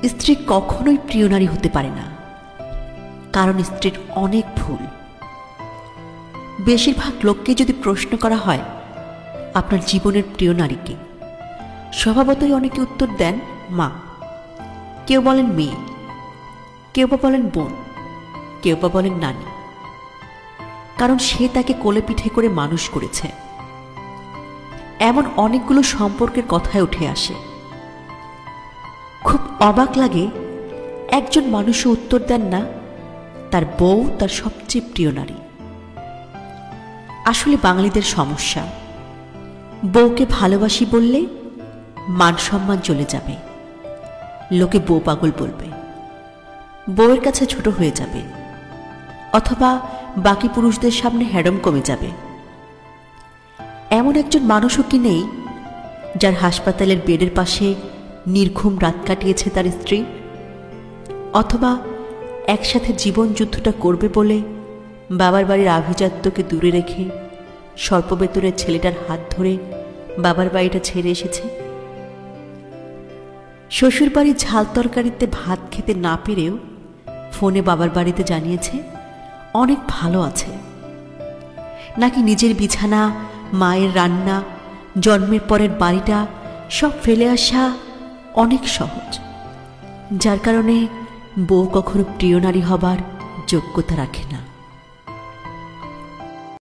স্ত্রী কখনোই প্রিয় নারী হতে পারে না, কারণ স্ত্রীর অনেক ভুল। বেশিরভাগ লোককে যদি প্রশ্ন করা হয় আপনার জীবনের প্রিয় নারীকে, স্বভাবতই অনেকে উত্তর দেন মা, কেউ বলেন মেয়ে, কেউ বা বলেন বোন, কেউ বা বলেন নানি, কারণ সে তাকে কোলে পিঠে করে মানুষ করেছে। এমন অনেকগুলো সম্পর্কের কথায় উঠে আসে। খুব অবাক লাগে একজন মানুষও উত্তর দেন না তার বউ তার সবচেয়ে প্রিয় নারী। আসলে বাঙালিদের সমস্যা, বউকে ভালোবাসি বললে মান সম্মান চলে যাবে, লোকে বউ পাগল বলবে, বউয়ের কাছে ছোট হয়ে যাবে, অথবা বাকি পুরুষদের সামনে হ্যাডম কমে যাবে। এমন একজন মানুষও কি নেই যার হাসপাতালের বেডের পাশে নির্ঘুম রাত কাটিয়েছে তার স্ত্রী, অথবা একসাথে জীবন যুদ্ধটা করবে বলে বাবার বাড়ির আভিজাত্যকে দূরে রেখে স্বল্পবেতনের ছেলেটার হাত ধরে বাবার বাড়িটা ছেড়ে এসেছে। শ্বশুর বাড়ির ঝাল তরকারিতে ভাত খেতে না পেরেও ফোনে বাবার বাড়িতে জানিয়েছে অনেক ভালো আছে, নাকি নিজের বিছানা, মায়ের রান্না, জন্মের পরের বাড়িটা সব ফেলে আসা অনেক সহজ, যার কারণে বউ কখনো প্রিয় নারী হবার যোগ্যতা রাখে না।